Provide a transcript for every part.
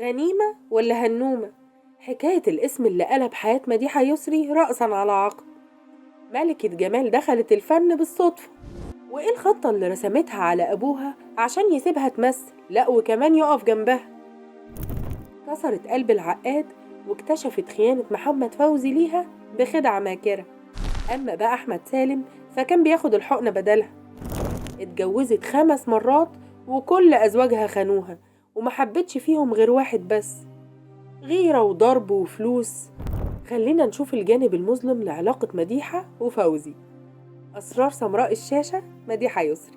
غنيمة ولا هنومة؟ حكاية الاسم اللي قلب حياة مديحة يسري رأسا على عقب. ملكة جمال دخلت الفن بالصدفة، وإيه الخطة اللي رسمتها على أبوها عشان يسيبها تمثل، لأ وكمان يقف جنبها. كسرت قلب العقاد واكتشفت خيانة محمد فوزي ليها بخدعة ماكرة. أما بقى أحمد سالم فكان بياخد الحقنة بدلها. اتجوزت 5 مرات وكل أزواجها خانوها، ومحبتش فيهم غير واحد بس، غيرة وضرب وفلوس. خلينا نشوف الجانب المظلم لعلاقة مديحة وفوزي. أسرار سمراء الشاشة مديحة يسري.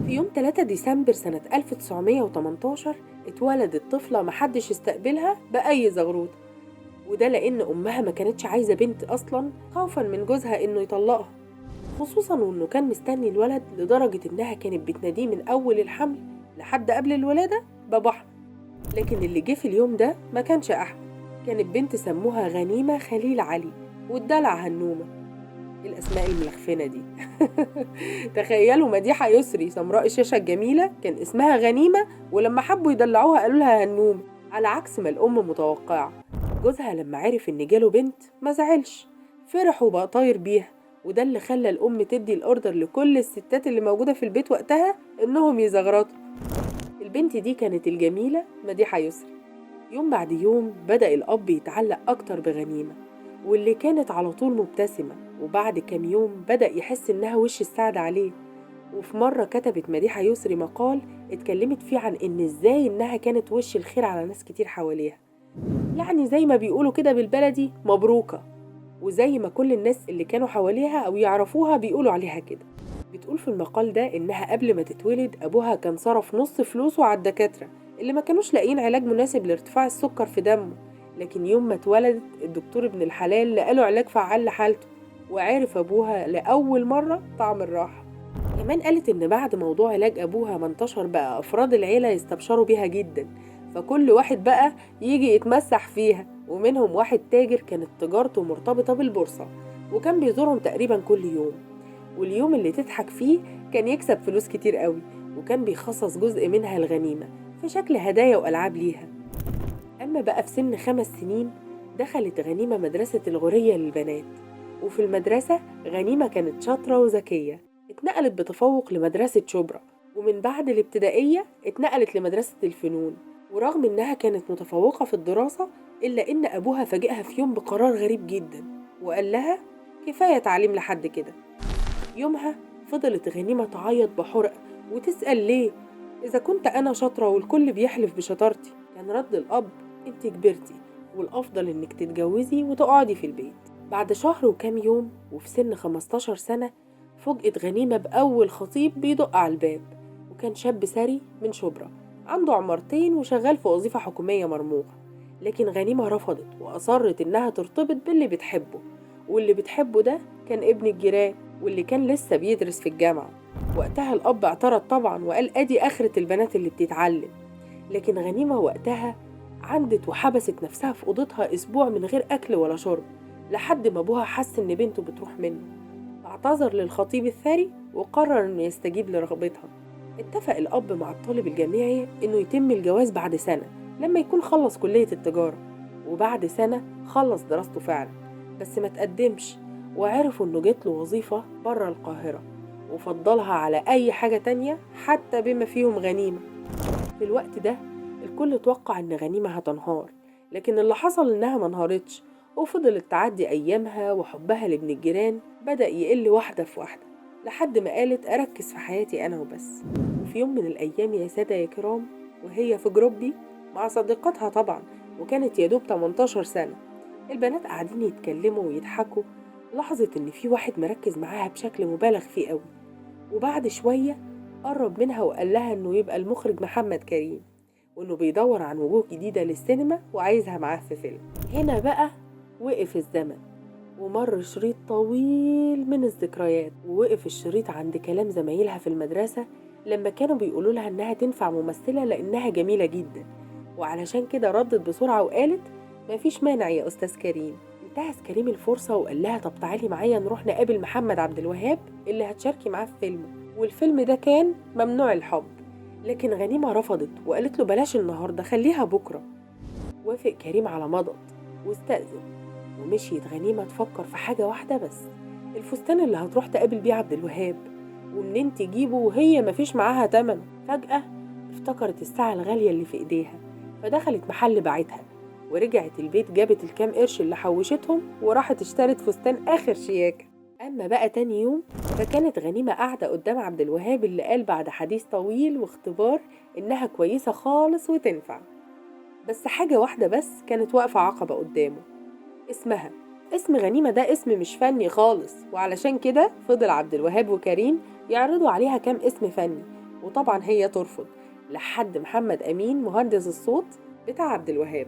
في يوم 3 ديسمبر سنة 1918 اتولدت طفلة محدش استقبلها بأي زغروطة، وده لأن أمها ما كانتش عايزة بنت أصلا، خوفا من جوزها إنه يطلقها، خصوصا وإنه كان مستني الولد لدرجة إنها كانت بتناديه من أول الحمل لحد قبل الولادة بابا أحمد. لكن اللي جه في اليوم ده ما كانش أحمد، كانت بنت سموها غنيمة خليل علي والدلع هنومة. الأسماء الملخفنة دي تخيلوا مديحة يسري سمراء الشاشة الجميلة كان اسمها غنيمة، ولما حبوا يدلعوها قالوا لها هنومة، على عكس ما الأم متوقعة. جوزها لما عرف إن جاله بنت ما زعلش، فرح وبقى طاير بيها، وده اللي خلى الأم تدي الأوردر لكل الستات اللي موجودة في البيت وقتها إنهم يزغرطوا. البنت دي كانت الجميلة مديحة يسري. يوم بعد يوم بدأ الأب يتعلق أكتر بغنيمة، واللي كانت على طول مبتسمة، وبعد كام يوم بدأ يحس إنها وش السعد عليه. وفي مرة كتبت مديحة يسري مقال اتكلمت فيه عن إن إزاي إنها كانت وش الخير على ناس كتير حواليها، يعني زي ما بيقولوا كده بالبلدي مبروكة، وزي ما كل الناس اللي كانوا حواليها أو يعرفوها بيقولوا عليها كده. بتقول في المقال ده إنها قبل ما تتولد أبوها كان صرف نص فلوسه على الدكاترة اللي ما كانوش لاقيين علاج مناسب لارتفاع السكر في دمه، لكن يوم ما اتولدت الدكتور ابن الحلال لقاله علاج فعال لحالته، وعرف أبوها لأول مرة طعم الراحة. كمان قالت إن بعد موضوع علاج أبوها ما انتشر بقى أفراد العيلة يستبشروا بيها جدا، فكل واحد بقى يجي يتمسح فيها، ومنهم واحد تاجر كانت تجارته مرتبطة بالبورصة وكان بيزورهم تقريبا كل يوم، واليوم اللي تضحك فيه كان يكسب فلوس كتير قوي، وكان بيخصص جزء منها الغنيمة في شكل هدايا وألعاب ليها. أما بقى في سن 5 سنين دخلت غنيمة مدرسة الغورية للبنات، وفي المدرسة غنيمة كانت شاطرة وذكية، اتنقلت بتفوق لمدرسة شبرا، ومن بعد الابتدائية اتنقلت لمدرسة الفنون. ورغم إنها كانت متفوقة في الدراسة إلا إن أبوها فاجئها في يوم بقرار غريب جدا، وقال لها كفاية تعليم لحد كده. يومها فضلت غنيمة تعيط بحرقة وتسأل ليه، إذا كنت أنا شاطرة والكل بيحلف بشطارتي. كان رد الأب أنت كبرتي والأفضل إنك تتجوزي وتقعدي في البيت. بعد شهر وكام يوم وفي سن 15 سنة فوجئت غنيمة بأول خطيب بيدق على الباب، وكان شاب ثري من شبرا عنده عمارتين وشغال في وظيفة حكومية مرموقة. لكن غنيمة رفضت وأصرت إنها ترتبط باللي بتحبه، واللي بتحبه ده كان ابن الجيران واللي كان لسه بيدرس في الجامعة. وقتها الأب اعترض طبعا وقال أدي آخرة البنات اللي بتتعلم. لكن غنيمة وقتها عندت وحبست نفسها في أوضتها أسبوع من غير أكل ولا شرب، لحد ما أبوها حس إن بنته بتروح منه، اعتذر للخطيب الثري وقرر إنه يستجيب لرغبتها. اتفق الأب مع الطالب الجامعي إنه يتم الجواز بعد سنة لما يكون خلص كلية التجارة، وبعد سنة خلص دراسته فعلا، بس ما تقدمش، وعرفوا إنه جاتله وظيفة برا القاهرة وفضلها على أي حاجة تانية حتى بما فيهم غنيمة. في الوقت ده الكل توقع إن غنيمة هتنهار، لكن اللي حصل إنها ما انهارتش، وفضلت تعدي أيامها وحبها لابن الجيران بدأ يقل واحدة في واحدة، لحد ما قالت أركز في حياتي أنا وبس. وفي يوم من الأيام يا سادة يا كرام وهي في جروبي مع صديقاتها طبعا، وكانت يدوب 18 سنة، البنات قاعدين يتكلموا ويضحكوا، لاحظت إن في واحد مركز معاها بشكل مبالغ فيه قوي، وبعد شوية قرب منها وقال لها إنه يبقى المخرج محمد كريم، وإنه بيدور عن وجوه جديدة للسينما وعايزها معاه في فيلم. هنا بقى وقف الزمن ومر شريط طويل من الذكريات، ووقف الشريط عند كلام زمايلها في المدرسة لما كانوا بيقولوا لها إنها تنفع ممثلة لأنها جميلة جدا، وعلشان كده ردت بسرعة وقالت مفيش مانع يا أستاذ كريم. انتهز كريم الفرصة وقال لها طب تعالي معايا نروح نقابل محمد عبد الوهاب اللي هتشاركي معاه في فيلمه، والفيلم ده كان ممنوع الحب. لكن غنيمة رفضت وقالت له بلاش النهاردة، خليها بكرة. وافق كريم على مضض واستأذن، ومشيت غنيمة تفكر في حاجة واحدة بس: الفستان اللي هتروح تقابل بيه عبد الوهاب، ومنين تجيبه وهي مفيش معاها تمنه. فجأة افتكرت الساعة الغالية اللي في ايديها، فدخلت محل باعتها، ورجعت البيت جابت الكام قرش اللي حوشتهم وراحت اشترت فستان آخر شياكة. أما بقى تاني يوم فكانت غنيمة قاعدة قدام عبد الوهاب اللي قال بعد حديث طويل واختبار إنها كويسة خالص وتنفع. بس حاجة واحدة بس كانت واقفة عقبة قدامه: اسمها. اسم غنيمة ده اسم مش فني خالص، وعلشان كده فضل عبد الوهاب وكريم يعرضوا عليها كام اسم فني، وطبعا هي ترفض، لحد محمد أمين مهندس الصوت بتاع عبد الوهاب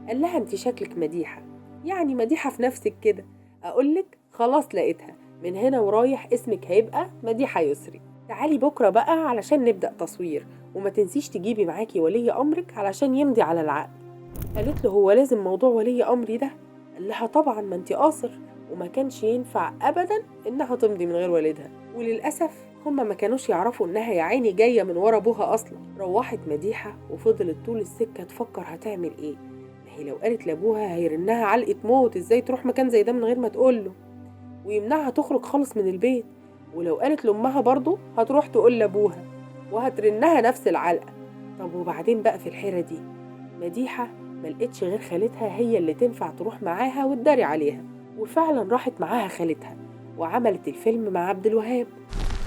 قال لها انت شكلك مديحة، يعني مديحة في نفسك كده. أقولك خلاص لقيتها، من هنا ورايح اسمك هيبقى مديحة يسري. تعالي بكرة بقى علشان نبدأ تصوير، وما تنسيش تجيبي معاكي ولي أمرك علشان يمضي على العقد. قالت له هو لازم موضوع ولي أمري ده؟ قال لها طبعا، ما انت قاصر، وما كانش ينفع أبدا إنها تمضي من غير والدها. وللأسف هما ما كانوش يعرفوا إنها يا عيني جاية من ورا أبوها أصلا. روحت مديحة وفضلت طول السكة تفكر هتعمل إيه. ما هي لو قالت لأبوها هيرنها علقة موت، إزاي تروح مكان زي ده من غير ما تقوله، ويمنعها تخرج خالص من البيت. ولو قالت لأمها برضه هتروح تقول لأبوها وهترنها نفس العلقة. طب وبعدين بقى في الحيرة دي مديحة ملقتش غير خالتها هي اللي تنفع تروح معاها وتداري عليها، وفعلا راحت معاها خالتها وعملت الفيلم مع عبد الوهاب.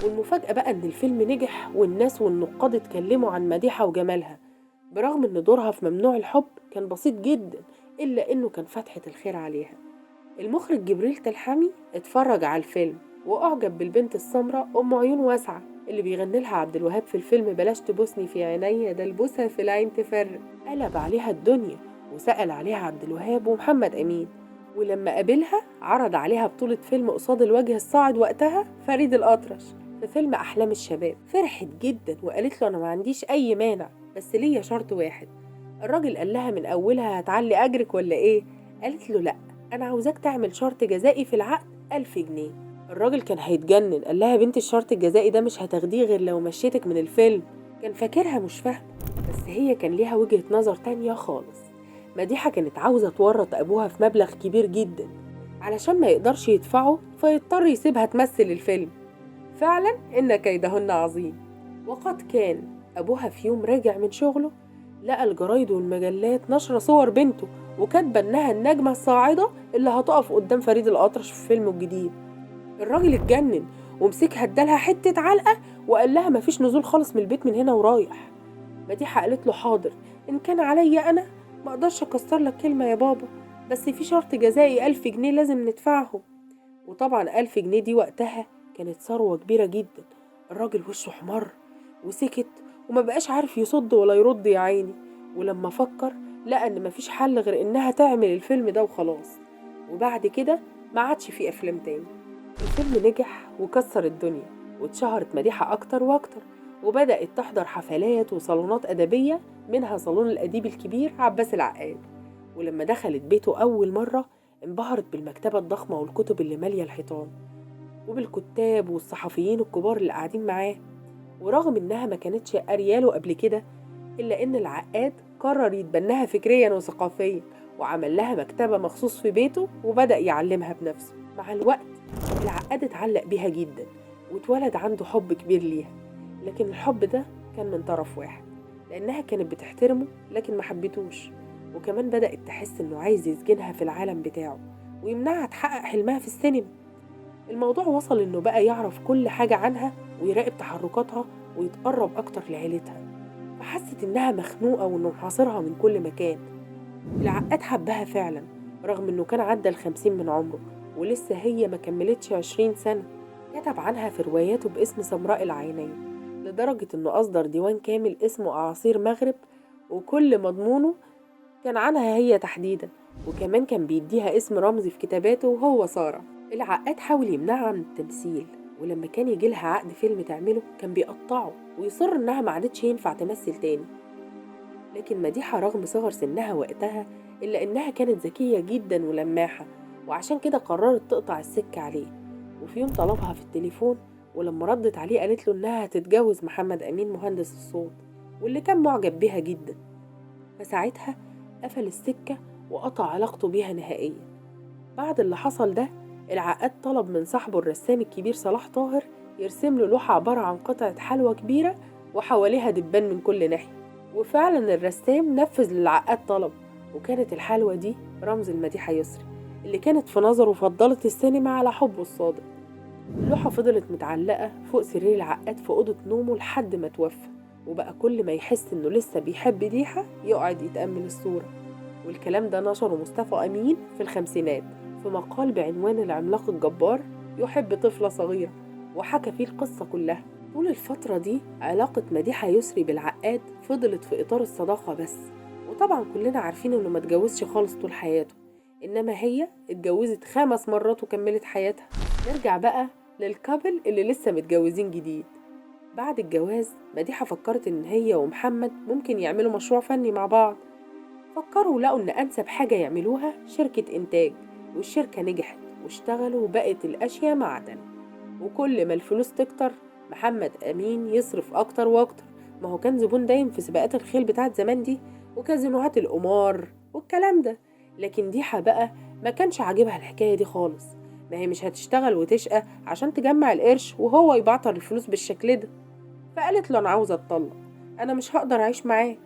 والمفاجأة بقى إن الفيلم نجح، والناس والنقاد اتكلموا عن مديحة وجمالها، برغم إن دورها في ممنوع الحب كان بسيط جدا، إلا إنه كان فتحة الخير عليها. المخرج جبريل تلحمي اتفرج على الفيلم وأعجب بالبنت السمراء أم عيون واسعة اللي بيغني لها عبد الوهاب في الفيلم بلاش تبوسني في عينيا ده البوسة في العين تفرق. قلب عليها الدنيا وسأل عليها عبد الوهاب ومحمد أمين، ولما قابلها عرض عليها بطولة فيلم قصاد الوجه الصاعد وقتها فريد الأطرش في فيلم أحلام الشباب. فرحت جدا وقالت له أنا ما عنديش أي مانع، بس ليا شرط واحد. الراجل قال لها من أولها هتعلي أجرك ولا إيه؟ قالت له لأ، أنا عاوزاك تعمل شرط جزائي في العقد 1000 جنيه. الراجل كان هيتجنن، قال لها بنت الشرط الجزائي ده مش هتاخديه غير لو مشيتك من الفيلم. كان فاكرها مش فاهمة، بس هي كان ليها وجهة نظر تانية خالص. مديحة كانت عاوزة تورط أبوها في مبلغ كبير جدا علشان ما يقدرش يدفعه فيضطر يسيبها تمثل الفيلم. فعلا إن كيدهن عظيم. وقد كان أبوها في يوم راجع من شغله لقى الجرايد والمجلات نشر صور بنته وكاتبة إنها النجمة الصاعدة اللي هتقف قدام فريد الأطرش في فيلمه الجديد. الراجل اتجنن ومسكها ادالها حتة علقة وقال لها مفيش نزول خالص من البيت من هنا ورايح. مديحة قالت له حاضر، إن كان عليا أنا ما أقدرش أكسر لك كلمة يا بابا، بس في شرط جزائي 1000 جنيه لازم ندفعهم. وطبعا 1000 جنيه دي وقتها كانت ثروة كبيرة جدا. الراجل وشه احمر وسكت وما بقاش عارف يصد ولا يرد يا عيني. ولما فكر لقى ان مفيش حل غير انها تعمل الفيلم ده وخلاص، وبعد كده ما عادش فيه افلام تاني. الفيلم نجح وكسر الدنيا، واتشهرت مديحة اكتر واكتر، وبدأت تحضر حفلات وصالونات أدبية، منها صالون الأديب الكبير عباس العقاد. ولما دخلت بيته أول مرة انبهرت بالمكتبة الضخمة والكتب اللي مالية الحيطان، وبالكتاب والصحفيين الكبار اللي قاعدين معاه. ورغم إنها ما كانتش قارياله قبل كده، إلا إن العقاد قرر يتبناها فكريا وثقافيا، وعمل لها مكتبة مخصوص في بيته وبدأ يعلمها بنفسه. مع الوقت العقاد اتعلق بيها جدا واتولد عنده حب كبير ليها، لكن الحب ده كان من طرف واحد، لأنها كانت بتحترمه لكن ما حبتوش، وكمان بدأت تحس إنه عايز يسجنها في العالم بتاعه ويمنعها تحقق حلمها في السينما. الموضوع وصل إنه بقى يعرف كل حاجة عنها ويراقب تحركاتها ويتقرب أكتر لعيلتها، فحست إنها مخنوقة وإنه محاصرها من كل مكان. العقاد حبها فعلا رغم إنه كان عدى 50 من عمره ولسه هي ما كملتش 20 سنة. كتب عنها في رواياته باسم سمراء العينين، لدرجة إنه أصدر ديوان كامل اسمه أعاصير مغرب، وكل مضمونه كان عنها هي تحديدا، وكمان كان بيديها اسم رمزي في كتاباته وهو سارة. العقاد حاول يمنعها عن التمثيل، ولما كان يجيلها عقد فيلم تعمله كان بيقطعه ويصر إنها ما عادتش ينفع تمثل تاني. لكن مديحة رغم صغر سنها وقتها إلا إنها كانت ذكية جدا ولماحة، وعشان كده قررت تقطع السكة عليه. وفي يوم طلبها في التليفون، ولما ردت عليه قالت له إنها هتتجوز محمد أمين مهندس الصوت. واللي كان معجب بيها جدا. فساعتها قفل السكة وقطع علاقته بيها نهائيا. بعد اللي حصل ده العقاد طلب من صاحبه الرسام الكبير صلاح طاهر يرسم له لوحة عبارة عن قطعة حلوى كبيرة وحواليها دبان من كل ناحية. وفعلا الرسام نفذ للعقاد طلب، وكانت الحلوى دي رمز المديحة يسري اللي كانت في نظره فضلت السينما على حبه الصادق. اللوحة فضلت متعلقة فوق سرير العقاد في أوضة نومه لحد ما توفى، وبقى كل ما يحس إنه لسه بيحب ديحة يقعد يتأمل الصورة. والكلام ده نشره مصطفى أمين في الخمسينات في مقال بعنوان العملاق الجبار يحب طفلة صغيرة، وحكى فيه القصة كلها. طول الفترة دي علاقة مديحة يسري بالعقاد فضلت في إطار الصداقة بس، وطبعا كلنا عارفين إنه ما اتجوزش خالص طول حياته، إنما هي اتجوزت 5 مرات وكملت حياتها. نرجع بقى للكابل اللي لسه متجوزين جديد. بعد الجواز مديحة فكرت إن هي ومحمد ممكن يعملوا مشروع فني مع بعض. فكروا ولقوا إن أنسب حاجة يعملوها شركة إنتاج، والشركة نجحت واشتغلوا وبقت الأشياء معدن. وكل ما الفلوس تكتر محمد أمين يصرف أكتر وأكتر، ما هو كان زبون دايم في سباقات الخيل بتاعت زمان دي وكازينوهات القمار والكلام ده. لكن ديحة بقى ما كانش عاجبها الحكاية دي خالص، ما هي مش هتشتغل وتشقى عشان تجمع القرش وهو يبعتر الفلوس بالشكل ده. فقالت له أنا عاوزة أتطلق، أنا مش هقدر أعيش معاك.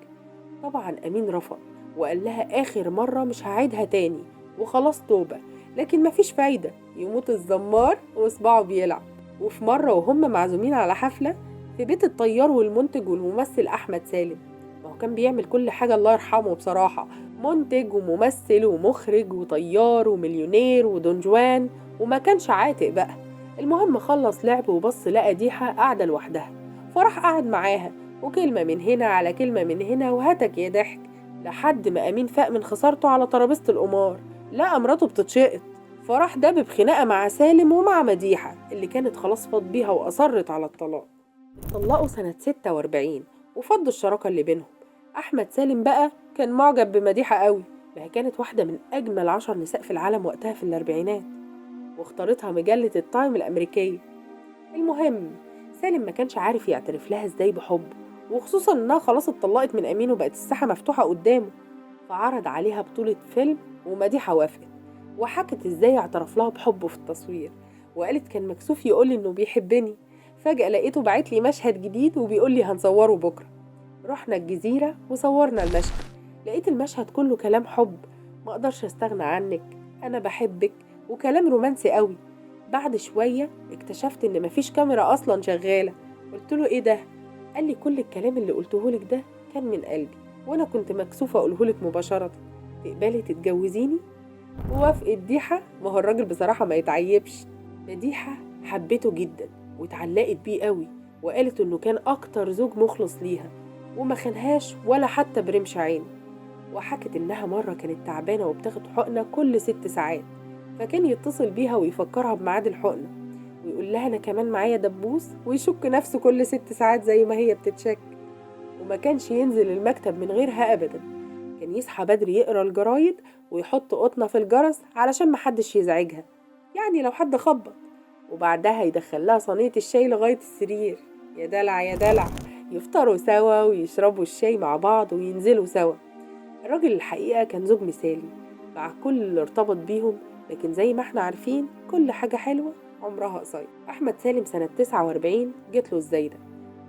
طبعا أمين رفض وقال لها آخر مرة مش هعيدها تاني وخلاص توبة. لكن مفيش فايدة، يموت الزمار وصباعه بيلعب. وفي مرة وهم معزومين على حفلة في بيت الطيار والمنتج والممثل أحمد سالم، ما هو كان بيعمل كل حاجة الله يرحمه بصراحة، منتج وممثل ومخرج وطيار ومليونير ودونجوان وما كانش عاتق بقى. المهم خلص لعب وبص لقى ديحة قاعدة لوحدها، فراح قعد معاها وكلمة من هنا على كلمة من هنا وهتك يا ضحك، لحد ما أمين فاق من خسارته على ترابيزة القمار لقى مراته بتتشقط. فراح دب بخناقة مع سالم ومع مديحة اللي كانت خلاص فاض بيها وأصرت على الطلاق. اتطلقوا سنة 46 وفضوا الشراكة اللي بينهم. أحمد سالم بقى كان معجب بمديحة قوي، ما هي كانت واحدة من أجمل 10 نساء في العالم وقتها في الأربعينات، واختارتها مجلة التايم الأمريكية. المهم سالم ما كانش عارف يعترف لها ازاي بحبه، وخصوصا انها خلاص اتطلقت من امين وبقت الساحة مفتوحة قدامه. فعرض عليها بطولة فيلم ومديحة وافقت، وحكت ازاي اعترف لها بحبه في التصوير، وقالت كان مكسوف يقولي انه بيحبني. فجأة لقيته بعت لي مشهد جديد وبيقول لي هنصوره بكرة. رحنا الجزيرة وصورنا المشهد، لقيت المشهد كله كلام حب، ما اقدرش استغنى عنك، انا بحبك، وكلام رومانسي قوي. بعد شوية اكتشفت ان مفيش كاميرا اصلا شغالة. قلت له ايه ده؟ قال لي كل الكلام اللي قلتهولك ده كان من قلبي، وانا كنت مكسوفة اقولهولك مباشرة، تقبلي تتجوزيني؟ ووافقت ديحة، ما هو الراجل بصراحة ما يتعيبش. مديحة حبته جدا واتعلقت بيه قوي، وقالت انه كان اكتر زوج مخلص ليها وما خانهاش ولا حتى برمش عين. وحكت انها مرة كانت تعبانة وبتاخد حقنة كل 6 ساعات، فكان يتصل بيها ويفكرها بميعاد الحقنة ويقول لها أنا كمان معايا دبوس، ويشك نفسه كل 6 ساعات زي ما هي بتتشك. وما كانش ينزل المكتب من غيرها أبدا، كان يصحى بدري يقرأ الجرايد ويحط قطنة في الجرس علشان محدش يزعجها، يعني لو حد خبط، وبعدها يدخلها صينية الشاي لغاية السرير. يا دلع يا دلع، يفطروا سوا ويشربوا الشاي مع بعض وينزلوا سوا. الراجل الحقيقة كان زوج مثالي مع كل اللي ارتبط بيهم، لكن زي ما احنا عارفين كل حاجة حلوة عمرها قصير. أحمد سالم سنة 49 جت له الزايدة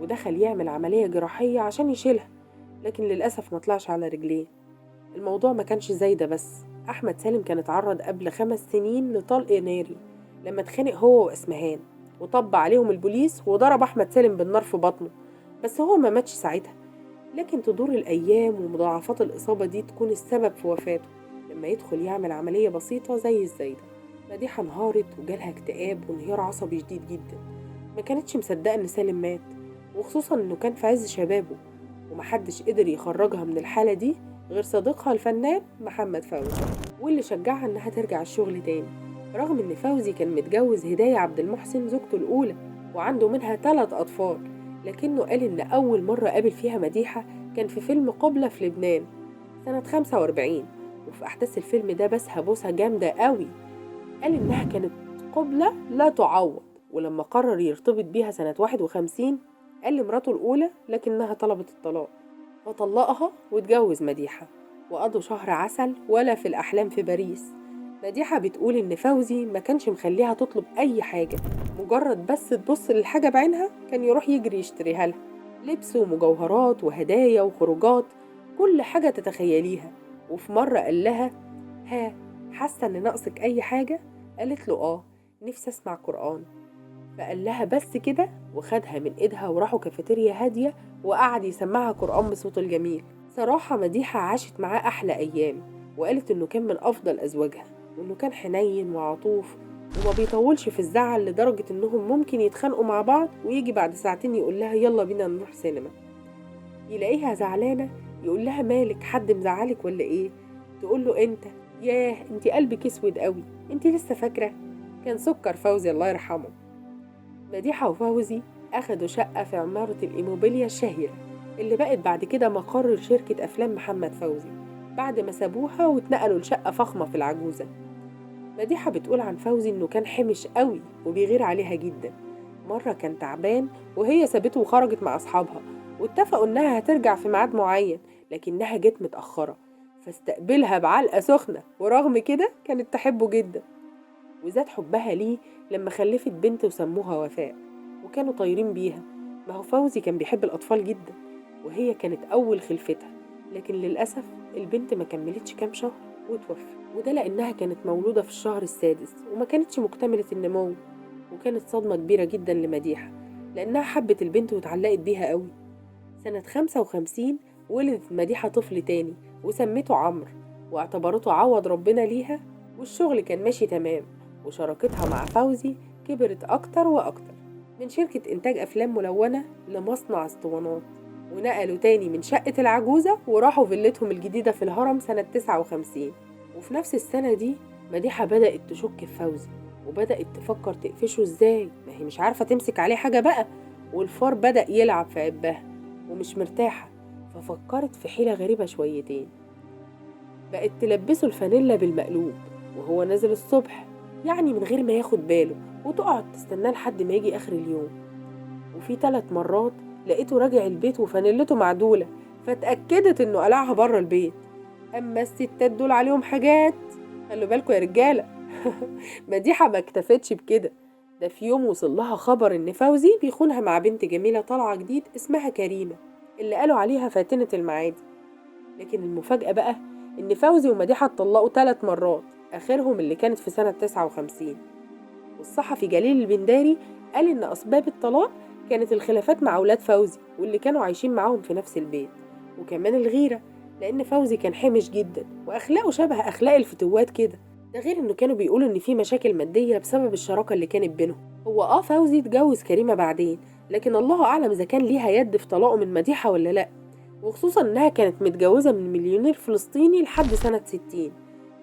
ودخل يعمل عملية جراحية عشان يشيلها، لكن للأسف ما طلعش على رجليه. الموضوع ما كانش زايدة بس، أحمد سالم كان اتعرض قبل 5 سنين لطلق ناري لما اتخانق هو وأسمهان، وطب عليهم البوليس وضرب أحمد سالم بالنار في بطنه، بس هو ما ماتش ساعتها. لكن تدور الأيام ومضاعفات الإصابة دي تكون السبب في وفاته لما يدخل يعمل عملية بسيطة زي الزايدة. مديحة انهارت وجالها اكتئاب وانهيار عصبي شديد جدا، ما كانتش مصدقة إن سالم مات، وخصوصا إنه كان في عز شبابه، ومحدش قدر يخرجها من الحالة دي غير صديقها الفنان محمد فوزي، واللي شجعها إنها ترجع الشغل تاني، رغم إن فوزي كان متجوز هداية عبد المحسن زوجته الأولى وعنده منها 3 أطفال. لكنه قال إن أول مرة قابل فيها مديحة كان في فيلم قبلة في لبنان سنة 45، وفي أحداث الفيلم ده بسها بوسة جامدة قوي. قال إنها كانت قبلة لا تعوض، ولما قرر يرتبط بيها سنة 51 قال لمراته الأولى لكنها طلبت الطلاق، فطلقها واتجوز مديحة، وقضوا شهر عسل ولا في الأحلام في باريس. مديحة بتقول إن فوزي ما كانش مخليها تطلب أي حاجة، مجرد بس تبص للحاجة بعينها كان يروح يجري يشتريها لها، لبس ومجوهرات وهدايا وخروجات، كل حاجة تتخيليها. وفي مرة قال لها: ها، حاسة إن ناقصك أي حاجة؟ قالت له: آه، نفسي أسمع قرآن. فقال لها بس كده، وخدها من إيدها وراحوا كافيتيريا هادية وقعد يسمعها قرآن بصوت الجميل. صراحة مديحة عاشت معاه أحلى أيام، وقالت إنه كان من أفضل أزواجها، وإنه كان حنين وعطوف وما بيطولش في الزعل لدرجة إنهم ممكن يتخانقوا مع بعض ويجي بعد ساعتين يقول لها: يلا بينا نروح سينما. يلاقيها زعلانة يقول لها: مالك، حد مزعلك ولا إيه؟ تقول له: أنت، ياه أنت قلبك أسود قوي، أنت لسه فاكرة؟ كان سكر فوزي الله يرحمه. مديحة وفوزي أخدوا شقة في عمارة الإيموبيليا الشهيرة اللي بقت بعد كده مقر شركة أفلام محمد فوزي، بعد ما سابوها واتنقلوا لشقة فخمة في العجوزة. مديحة بتقول عن فوزي إنه كان حمش قوي وبيغير عليها جدا. مرة كان تعبان وهي سابته وخرجت مع أصحابها، واتفقوا إنها هترجع في ميعاد معين، لكنها جت متأخرة، فاستقبلها بعلقة سخنة، ورغم كده كانت تحبه جدا. وزاد حبها ليه لما خلفت بنت وسموها وفاء، وكانوا طايرين بيها. ما هو فوزي كان بيحب الأطفال جدا، وهي كانت أول خلفتها، لكن للأسف البنت ما كملتش كام شهر وتوفت، وده لأنها كانت مولودة في الشهر السادس وما كانتش مكتملة النمو. وكانت صدمة كبيرة جدا لمديحة، لأنها حبت البنت واتعلقت بيها قوي. سنة 55 ولدت مديحة طفل تاني وسمته عمرو، واعتبرته عوض ربنا ليها. والشغل كان ماشي تمام، وشراكتها مع فوزي كبرت أكتر وأكتر، من شركة إنتاج أفلام ملونة لمصنع اسطوانات. ونقلوا تاني من شقة العجوزة وراحوا فيلتهم الجديدة في الهرم سنة 59. وفي نفس السنة دي مديحة بدأت تشك في فوزي، وبدأت تفكر تقفشه ازاي، ما هي مش عارفة تمسك عليه حاجة بقى، والفار بدأ يلعب في عبها ومش مرتاحة. ففكرت في حيلة غريبة شويتين، بقت تلبسه الفانيلا بالمقلوب وهو نازل الصبح، يعني من غير ما ياخد باله، وتقعد تستناه لحد ما يجي آخر اليوم. وفي 3 مرات لقيته راجع البيت وفانيلته معدولة، فاتأكدت إنه قلعها بره البيت. أما الستات دول عليهم حاجات، خلوا بالكوا يا رجالة. مديحة ما اكتفتش بكده، ده في يوم وصل لها خبر إن فوزي بيخونها مع بنت جميلة طالعة جديد اسمها كريمة، اللي قالوا عليها فاتنة المعادي. لكن المفاجأة بقى إن فوزي ومديحة اتطلقوا 3 مرات، آخرهم اللي كانت في سنة 59. والصحفي جليل البنداري قال إن أسباب الطلاق كانت الخلافات مع أولاد فوزي واللي كانوا عايشين معاهم في نفس البيت، وكمان الغيرة، لأن فوزي كان حمش جدا وأخلاقه شبه أخلاق الفتوات كده. ده غير إنه كانوا بيقولوا إن في مشاكل مادية بسبب الشراكة اللي كانت بينهم. هو فوزي اتجوز كريمة بعدين، لكن الله أعلم إذا كان ليها يد في طلاقه من مديحة ولا لأ، وخصوصا إنها كانت متجوزة من مليونير فلسطيني لحد سنة 60،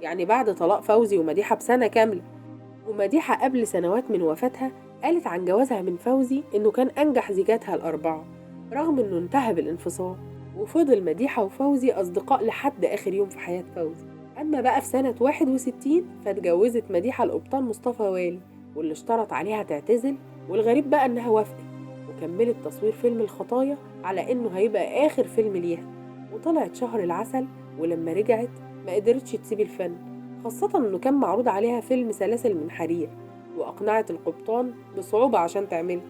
يعني بعد طلاق فوزي ومديحة بسنة كاملة. ومديحة قبل سنوات من وفاتها قالت عن جوازها من فوزي إنه كان أنجح زيجاتها ال4، رغم إنه انتهى بالانفصال. وفضل مديحة وفوزي أصدقاء لحد آخر يوم في حياة فوزي. أما بقى في سنة 61 فاتجوزت مديحة القبطان مصطفى والي، واللي اشترط عليها تعتزل، والغريب بقى إنها وافقت، وكملت تصوير فيلم الخطايا على إنه هيبقى آخر فيلم ليها. وطلعت شهر العسل، ولما رجعت ما قدرتش تسيب الفن، خاصة إنه كان معروض عليها فيلم سلاسل من حرير، وأقنعت القبطان بصعوبة عشان تعمله.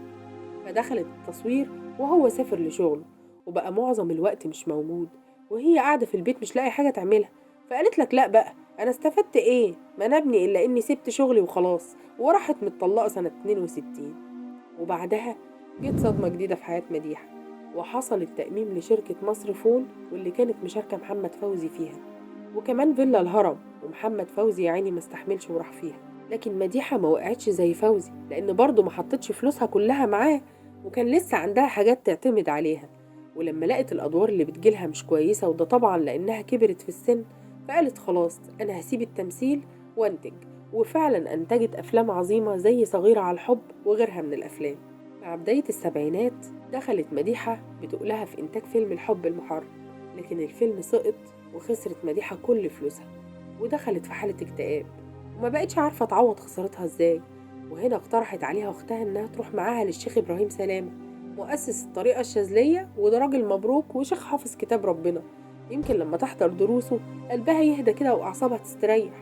فدخلت التصوير وهو سافر لشغله، وبقى معظم الوقت مش موجود، وهي قاعدة في البيت مش لاقي حاجة تعملها. فقالت لك: لا بقى، أنا استفدت إيه؟ ما نبني إلا إني سبت شغلي وخلاص، وراحت متطلقة سنة 62. وبعدها جت صدمة جديدة في حياة مديحة، وحصل التأميم لشركة مصر فول، واللي كانت مشاركة محمد فوزي فيها، وكمان فيلا الهرم، ومحمد فوزي يعني ما استحملش وراح فيها. لكن مديحة ما وقعتش زي فوزي، لأن برضه ما حطتش فلوسها كلها معاه، وكان لسه عندها حاجات تعتمد عليها. ولما لقت الأدوار اللي بتجيلها مش كويسة، وده طبعا لأنها كبرت في السن، فقالت خلاص أنا هسيب التمثيل وانتج. وفعلا أنتجت أفلام عظيمة زي صغيرة على الحب وغيرها من الأفلام. مع بداية السبعينات دخلت مديحة بتقلها في إنتاج فيلم الحب المحرم، لكن الفيلم سقط وخسرت مديحة كل فلوسها، ودخلت في حالة اكتئاب وما بقتش عارفة تعوض خسارتها ازاي. وهنا اقترحت عليها اختها انها تروح معاها للشيخ ابراهيم سلامة مؤسس الطريقة الشاذلية، وده راجل مبروك وشيخ حافظ كتاب ربنا. يمكن لما تحضر دروسه قلبها يهدى كده وأعصابها تستريح.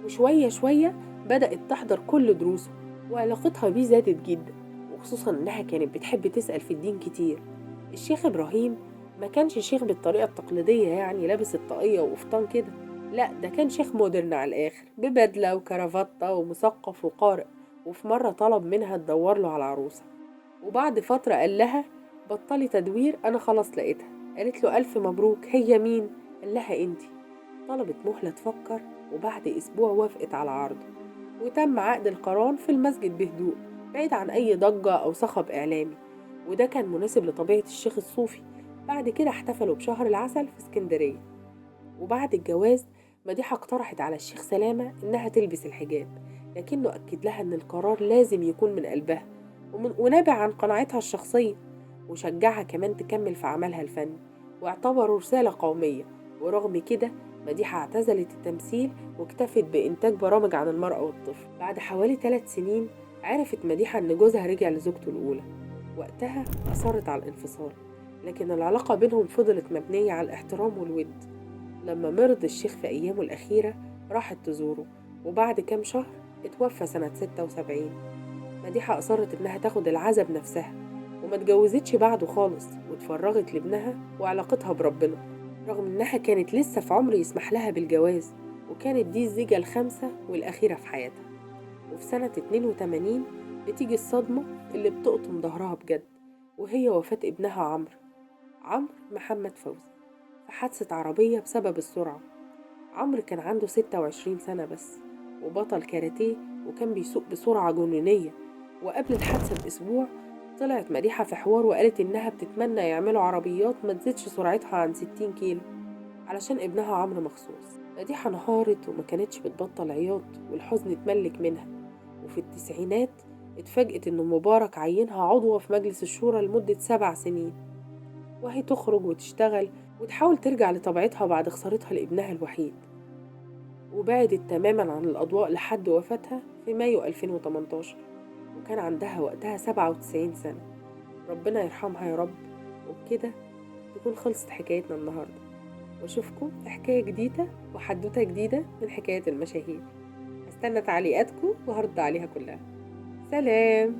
وشوية شوية بدأت تحضر كل دروسه، وعلاقتها بيه زادت جدا، وخصوصا إنها كانت بتحب تسأل في الدين كتير. الشيخ إبراهيم ما كانش شيخ بالطريقة التقليدية، يعني لابس الطاقية وقفطان كده. لا، ده كان شيخ مودرن على الآخر، ببدلة وكرافتة ومثقف وقارئ. وفي مرة طلب منها تدور له على عروسة، وبعد فترة قال لها بطلي تدوير، أنا خلاص لقيتها. قالت له ألف مبروك، هي مين؟ قال لها انتي. طلبت مهلة تفكر، وبعد أسبوع وافقت على عرضه، وتم عقد القران في المسجد بهدوء، بعيد عن أي ضجة أو صخب إعلامي. وده كان مناسب لطبيعة الشيخ الصوفي. بعد كده احتفلوا بشهر العسل في اسكندرية. وبعد الجواز مديحة اقترحت على الشيخ سلامة إنها تلبس الحجاب، لكنه أكد لها إن القرار لازم يكون من قلبها ونابع عن قناعتها الشخصية. وشجعها كمان تكمل في عملها الفني، واعتبره رسالة قومية. ورغم كده مديحة اعتزلت التمثيل واكتفت بإنتاج برامج عن المرأة والطفل. بعد حوالي 3 سنين عرفت مديحة إن جوزها رجع لزوجته الأولى. وقتها أصرت على الانفصال، لكن العلاقة بينهم فضلت مبنية على الاحترام والود. لما مرض الشيخ في أيامه الأخيرة راحت تزوره، وبعد كام شهر اتوفى سنة 76. مديحة أصرت إنها تاخد العزا بنفسها، وما اتجوزتش بعده خالص، واتفرغت لابنها وعلاقتها بربنا، رغم إنها كانت لسه في عمر يسمح لها بالجواز. وكانت دي الزيجة الخامسة والأخيرة في حياتها. وفي سنة 82 بتيجي الصدمة اللي بتقطم ظهرها بجد، وهي وفاة ابنها عمرو محمد فوزي في حادثة عربية بسبب السرعة. عمرو كان عنده 26 سنة بس، وبطل كاراتيه، وكان بيسوق بسرعة جنونية. وقبل الحادثة بأسبوع طلعت مديحة في حوار وقالت إنها بتتمنى يعملوا عربيات ما تزيدش سرعتها عن 60 كيلو علشان ابنها عمرو مخصوص. مديحة انهارت وما كانتش بتبطل عياط، والحزن اتملك منها. وفي التسعينات اتفاجئت إن مبارك عينها عضوة في مجلس الشورى لمدة 7 سنين، وهي تخرج وتشتغل وتحاول ترجع لطبيعتها بعد خسارتها لابنها الوحيد. وبعدت تماما عن الأضواء لحد وفاتها في مايو 2018، وكان عندها وقتها 97 سنة. ربنا يرحمها يا رب. وبكده تكون خلصت حكايتنا النهاردة، واشوفكم في حكاية جديدة وحدوتة جديدة من حكاية المشاهير. هستنى تعليقاتكم وهرد عليها كلها. سلام.